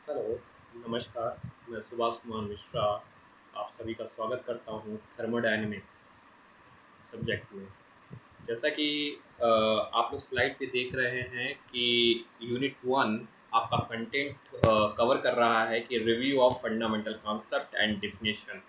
Hello, नमस्कार। मैं सुभाष कुमार मिश्रा आप सभी का स्वागत करता हूँ थर्मोडायनेमिक्स सब्जेक्ट में। जैसा कि आप लोग स्लाइड पे देख रहे हैं कि यूनिट 1 आपका कंटेंट कवर कर रहा है कि review of fundamental concept and definition.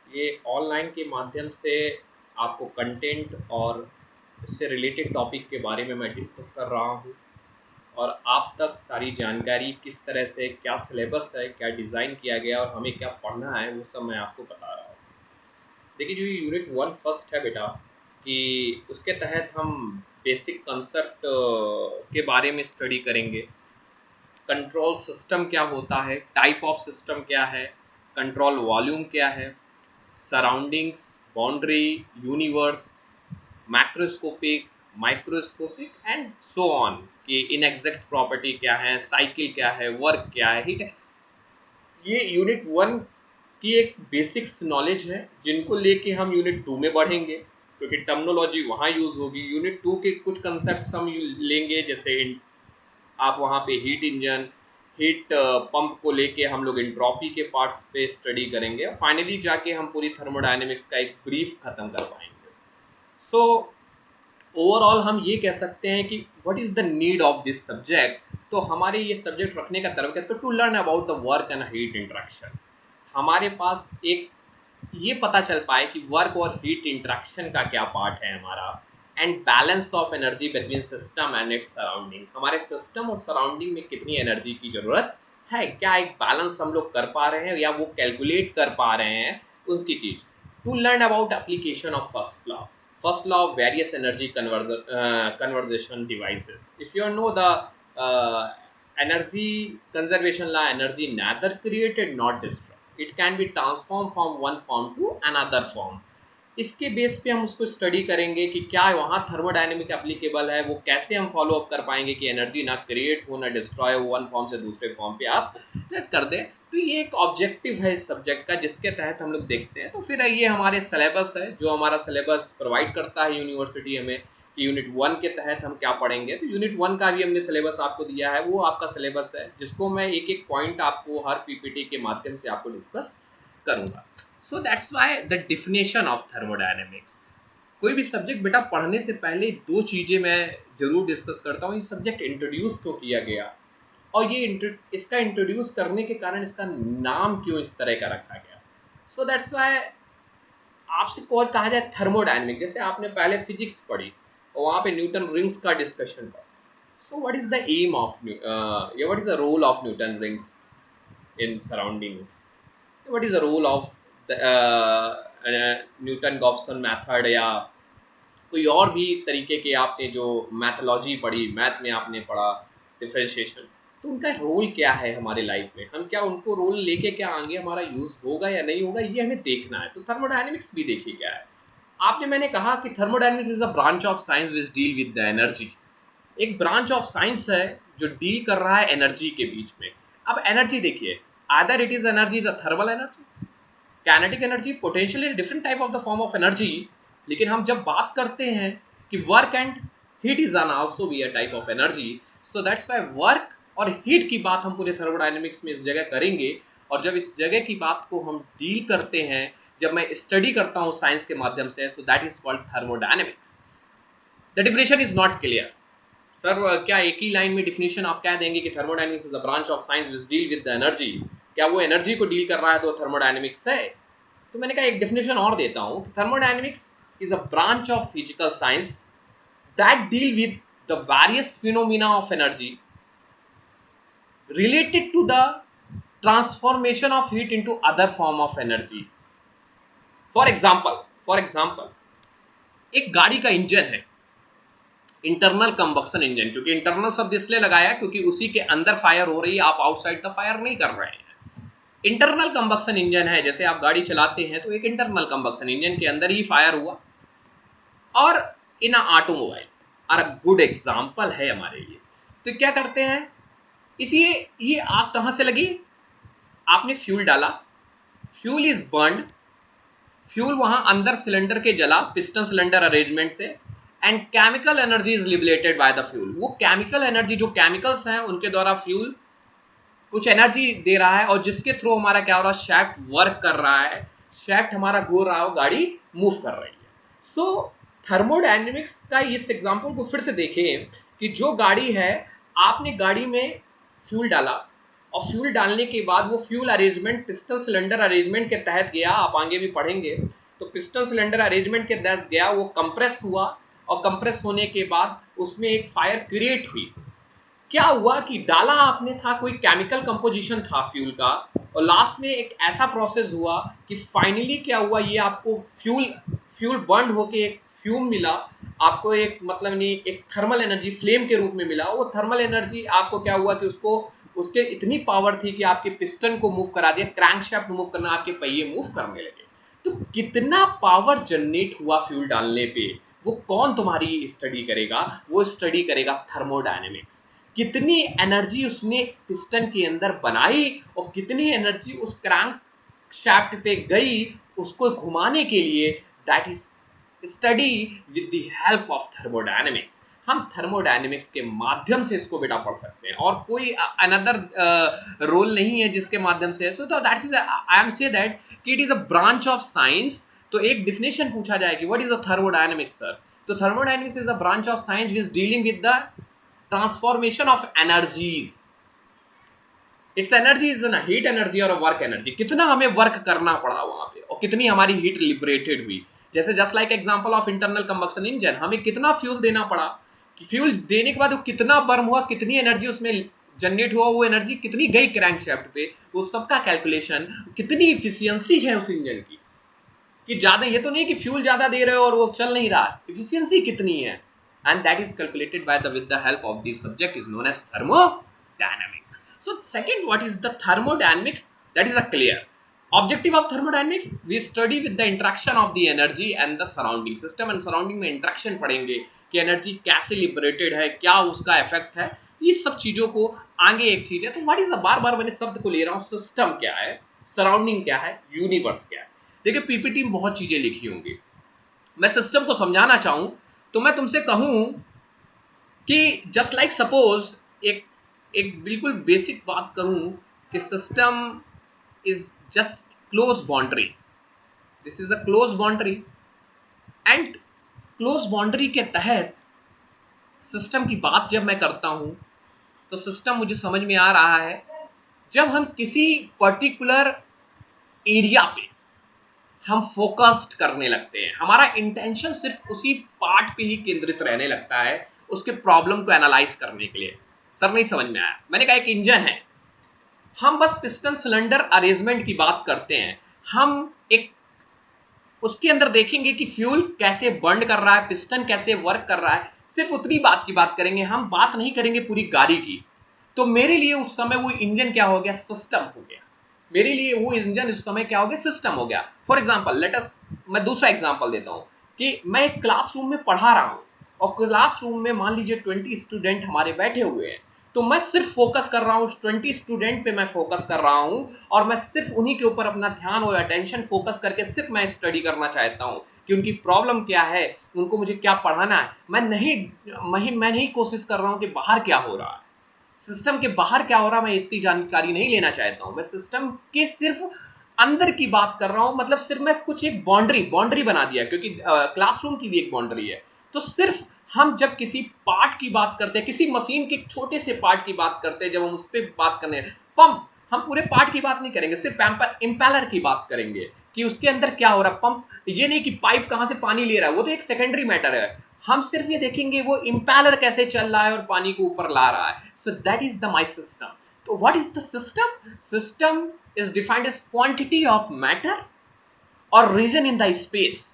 ये ऑनलाइन के माध्यम से आपको कंटेंट और इससे रिलेटेड टॉपिक के बारे में मैं डिस्कस कर रहा हूँ और आप तक सारी जानकारी किस तरह से क्या सिलेबस है, क्या डिज़ाइन किया गया और हमें क्या पढ़ना है, वो सब मैं आपको बता रहा हूँ। देखिए, जो यूनिट 1 फर्स्ट है बेटा, कि उसके तहत हम बेसिक कंसेप्ट के बारे में स्टडी करेंगे। कंट्रोल सिस्टम क्या होता है, टाइप ऑफ सिस्टम क्या है, कंट्रोल वॉल्यूम क्या है, surroundings, boundary, universe, macroscopic, microscopic and so on, कि इनएग्जैक्ट प्रॉपर्टी क्या है, साइकिल क्या है, वर्क क्या है, ठीक है। ये यूनिट 1 की एक बेसिक्स नॉलेज है जिनको लेके हम यूनिट 2 में बढ़ेंगे, क्योंकि टर्मिनोलॉजी वहाँ यूज होगी। यूनिट 2 के कुछ कंसेप्ट हम लेंगे, जैसे आप वहाँ पे हीट इंजन, हीट पंप को लेके हम लोग एंट्रोपी के पार्ट्स पे स्टडी करेंगे और फाइनली जाके हम पूरी थर्मोडायनेमिक्स का एक ब्रीफ खत्म कर पाएंगे। सो ओवरऑल हम ये कह सकते हैं कि what is the need of this subject. तो हमारे ये सब्जेक्ट रखने का तर्क है तो to learn about the work and heat interaction. हमारे पास एक ये पता चल पाए कि वर्क और हीट इंटरेक्शन का क्या पार्ट है हमारा, and balance of energy between system and its surrounding. हमारे सिस्टम और सराउंडिंग में कितनी एनर्जी की जरूरत है, क्या एक बैलेंस हम लोग कर पा रहे हैं या वो कैलकुलेट कर पा रहे हैं, उसकी चीज। To learn about application of first law of various energy conservation devices. If you know the uh, energy conservation law, energy neither created nor destroyed, it can be transformed from one form to another form. इसके base पे हम उसको study करेंगे कि क्या वहाँ thermodynamic applicable है, वो कैसे हम फॉलो अप कर पाएंगे कि एनर्जी ना क्रिएट हो ना डिस्ट्रॉय हो, वन फॉर्म से दूसरे फॉर्म पे आप कर दें। तो ये एक ऑब्जेक्टिव है इस सब्जेक्ट का जिसके तहत हम लोग देखते हैं। तो फिर ये हमारे सिलेबस है, जो हमारा सिलेबस प्रोवाइड करता है यूनिवर्सिटी हमें कि यूनिट 1 के तहत हम क्या पढ़ेंगे। तो यूनिट 1 का भी हमने सिलेबस आपको दिया है, वो आपका सिलेबस है जिसको मैं एक एक पॉइंट आपको हर पीपीटी के माध्यम से आपको डिस्कस करूंगा। So that's why the definition of thermodynamics. कोई भी सब्जेक्ट बेटा पढ़ने से पहले दो चीजें मैं जरूर डिस्कस करता हूँ। ये सब्जेक्ट इंट्रोड्यूस क्यों किया गया और ये इसका इंट्रोड्यूस करने के कारण इसका नाम क्यों इस तरह का रखा गया। सो दैट्स वाई आपसे कौन कहा जाए थर्मोडायनेमिक, जैसे आपने पहले फिजिक्स पढ़ी और वहां पे न्यूटन रिंग्स का डिस्कशन था। So what is the aim of what is the role of Newton rings in surrounding, what is the role of Newton गॉब्सन मेथड, या कोई और भी तरीके के आपने जो मैथोलॉजी पढ़ी, मैथ में आपने पढ़ा डिफरेंशिएशन, तो उनका रोल क्या है हमारे लाइफ में, हम क्या उनको रोल लेके क्या आगे हमारा यूज होगा या नहीं होगा, ये हमें देखना है। तो थर्मोडायनेमिक्स भी देखिए क्या है। आपने मैंने कहा कि thermodynamics is a branch of science which deal with the energy. एक ब्रांच ऑफ साइंस है जो डील कर रहा है एनर्जी के बीच में। अब एनर्जी देखिए, आदर it is energy is a thermal energy, kinetic energy, potential different type of the form of energy. लेकिन हम जब बात करते हैं कि work and heat is an also be a type of energy, so that's why work और heat की बात हम पूरे थर्मोडायनेमिक्स में इस जगह करेंगे। और जब इस जगह की बात को हम डील करते हैं, जब मैं स्टडी करता हूं साइंस के माध्यम से, तो that is called thermodynamics. The definition is not clear. Sir क्या एक ही लाइन में डिफिनेशन आप कह देंगे कि thermodynamics is a branch of science which deal with the energy, क्या वो एनर्जी को डील कर रहा है तो थर्मोडायनेमिक्स है? तो मैंने कहा एक डेफिनेशन और देता हूं, thermodynamics is a branch of physical science that deal with the various phenomena of energy related to the transformation of heat into other form of energy. For example एक गाड़ी का इंजन है, इंटरनल कंबक्शन इंजन, क्योंकि internal शब्द इसलिए लगाया क्योंकि उसी के अंदर फायर हो रही है, आप आउटसाइड द फायर नहीं कर रहे हैं। इंटरनल कंबक्शन इंजन है, जैसे आप गाड़ी चलाते हैं तो एक इंटरनल कंबक्शन इंजन के अंदर ही फायर हुआ। और इन ऑटोमोबाइल और अ गुड एग्जाम्पल है हमारे लिए। तो क्या करते हैं, इसी ये आग कहां से लगी, आपने फ्यूल डाला, फ्यूल इज बर्न्ड, फ्यूल वहां अंदर सिलेंडर के जला पिस्टन सिलेंडर अरेंजमेंट से, and chemical energy is liberated by the fuel. वो केमिकल एनर्जी, जो केमिकल्स हैं उनके द्वारा फ्यूल कुछ एनर्जी दे रहा है और जिसके थ्रू हमारा क्या हो रहा है, शैफ्ट वर्क कर रहा है, शैफ्ट हमारा घूर रहा है, गाड़ी मूव कर रही है। सो थर्मोडायनेमिक्स का इस एग्जांपल को फिर से देखें कि जो गाड़ी है, आपने गाड़ी में फ्यूल डाला और फ्यूल डालने के बाद वो fuel arrangement piston cylinder arrangement के तहत गया, आप आगे भी पढ़ेंगे, तो पिस्टन सिलेंडर अरेंजमेंट के तहत गया, वो कंप्रेस हुआ और कंप्रेस होने के बाद उसमें एक फायर क्रिएट हुई। क्या हुआ कि डाला आपने था, कोई केमिकल कंपोजिशन था फ्यूल का, और लास्ट में एक ऐसा प्रोसेस हुआ कि फाइनली क्या हुआ, ये आपको फ्यूल बर्न होके एक फ्यूम मिला आपको, एक मतलब नहीं, एक थर्मल एनर्जी फ्लेम के रूप में मिला। वो थर्मल एनर्जी आपको क्या हुआ कि उसको उसके इतनी पावर थी कि आपके पिस्टन को मूव करा दिया, क्रैंकशाफ्ट मूव करना, आपके पहिए मूव करने लगे। तो कितना पावर जनरेट हुआ फ्यूल डालने पे, वो कौन तुम्हारी स्टडी करेगा, वो स्टडी करेगा थर्मोडायनेमिक्स। कितनी एनर्जी उसने पिस्टन के अंदर बनाई और कितनी एनर्जी उस क्रैंक शाफ्ट पे गई उसको घुमाने के लिए, that is study with the help of thermodynamics. हम थर्मोडायनेमिक्स के माध्यम से इसको बेटा पढ़ सकते हैं, और कोई अनदर रोल नहीं है जिसके माध्यम से। So that is, I am say that कि it is a branch of science. तो एक डिफिनेशन पूछा जाए कि what is a thermodynamics sir, तो thermodynamics is a branch of science which dealing with the transformation of energies. Its energy is ना heat energy और work energy, कितना हमें वर्क करना पड़ा वहां पे और कितनी हमारी हीट लिबरेटेड हुई। जैसे just like example of internal combustion engine, हमें कितना फ्यूल देना पड़ा, कि फ्यूल देने के बाद वो कितना बर्न हुआ, कितनी एनर्जी उसमें जनरेट हुआ, वो एनर्जी कितनी गई क्रैंकशाफ्ट पे, वो सबका कैलकुलेशन, कितनी इफिशियंसी है उस इंजन की, कि ज्यादा, ये तो नहीं कि फ्यूल ज्यादा दे रहे हो और वो चल नहीं रहा, इफिशियंसी कितनी है, and that is calculated by with the help of this subject is known as thermodynamics. So second, what is the thermodynamics? That is a clear objective of thermodynamics. We study with the interaction of the energy and the surrounding system, and surrounding में interaction पढ़ेंगे कि energy कैसे liberated है, क्या उसका effect है, ये सब चीजों को आगे एक चीज है। तो व्हाट इज द, बार बार मैंने शब्द को ले रहा हूँ, सिस्टम क्या है, सराउंडिंग क्या है, यूनिवर्स क्या है। देखिए पीपीटी में बहुत चीजें लिखी होंगी, मैं सिस्टम को समझाना चाहूं तो मैं तुमसे कहूं कि जस्ट लाइक सपोज एक बिल्कुल बेसिक बात करूं कि system is just close boundary, this is a close boundary, and close boundary के तहत सिस्टम की बात जब मैं करता हूं तो सिस्टम मुझे समझ में आ रहा है जब हम किसी पर्टिकुलर एरिया पे हम फोकस्ड करने लगते हैं, हमारा इंटेंशन सिर्फ उसी पार्ट पे ही केंद्रित रहने लगता है उसके प्रॉब्लम को एनालाइज करने के लिए। सर नहीं समझ में आया, मैंने कहा एक इंजन है, हम बस पिस्टन सिलेंडर अरेंजमेंट की बात करते हैं, हम एक उसके अंदर देखेंगे कि फ्यूल कैसे बर्न कर रहा है, पिस्टन कैसे वर्क कर रहा है, सिर्फ उतनी बात की बात करेंगे, हम बात नहीं करेंगे पूरी गाड़ी की। तो मेरे लिए उस समय वो इंजन क्या हो गया, सिस्टम हो गया। मेरे लिए वो इंजन इस समय क्या हो गया, सिस्टम हो गया। फॉर एग्जाम्पल लेट अस, मैं दूसरा एग्जाम्पल देता हूं कि मैं एक क्लासरूम में पढ़ा रहा हूं और क्लासरूम में मान लीजिए 20 स्टूडेंट हमारे बैठे हुए हैं, तो मैं सिर्फ फोकस कर रहा हूं 20 स्टूडेंट पे, मैं फोकस कर रहा हूं और मैं सिर्फ उन्हीं के ऊपर अपना ध्यान और अटेंशन फोकस करके सिर्फ मैं स्टडी करना चाहता हूं कि उनकी प्रॉब्लम क्या है, उनको मुझे क्या पढ़ाना है। मैं नहीं कोशिश कर रहा हूं कि बाहर क्या हो रहा है, सिस्टम के बाहर क्या हो रहा है, मैं इसकी जानकारी नहीं लेना चाहता हूं। मैं सिस्टम के सिर्फ अंदर की बात कर रहा हूं, मतलब सिर्फ मैं कुछ एक बाउंड्री बना दिया, क्योंकि क्लासरूम की भी एक बाउंड्री है। तो सिर्फ हम जब किसी पार्ट की बात करते हैं, किसी मशीन के छोटे से पार्ट की बात करते हैं, जब हम उस पर बात करने, पंप, हम पूरे पार्ट की बात नहीं करेंगे, सिर्फ इंपैलर की बात करेंगे कि उसके अंदर क्या हो रहा है। पंप, ये नहीं कि पाइप कहां से पानी ले रहा है, वो तो एक सेकेंडरी मैटर है, हम सिर्फ ये देखेंगे वो इंपैलर कैसे चल रहा है और पानी को ऊपर ला रहा है। So that is the my system. तो what is the system? System is defined as quantity of matter और रीजन इन द स्पेस।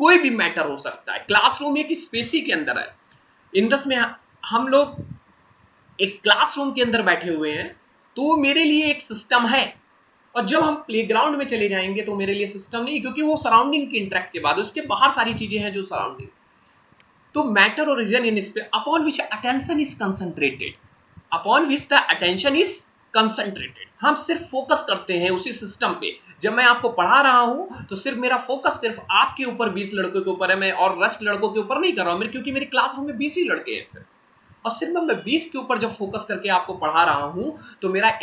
कोई भी मैटर हो सकता है, क्लासरूम एक स्पेस ही के अंदर है। इंडस में हम लोग एक क्लासरूम के अंदर बैठे हुए हैं, तो मेरे लिए एक सिस्टम है, और जब हम प्लेग्राउंड में चले जाएंगे तो मेरे लिए सिस्टम नहीं, क्योंकि वो सराउंडिंग के इंटरेक्ट के बाद उसके बाहर सारी चीजें हैं जो सराउंडिंग। तो मैटर और region in space upon which attention is concentrated, upon which the attention is concentrated, हम सिर्फ फोकस करते हैं उसी सिस्टम पे। जब मैं आपको पढ़ा रहा हूं तो सिर्फ मेरा फोकस सिर्फ आपके ऊपर 20 लड़कों के ऊपर है, मैं और रश लड़कों के ऊपर नहीं कर रहा हूं, क्योंकि मेरे क्लासरूम में 20 ही लड़के हैं सिर्फ, और सिर्फ मैं 20 के ऊपर जब फोकस करके आपको पढ़ा रहा हूं तो मेरा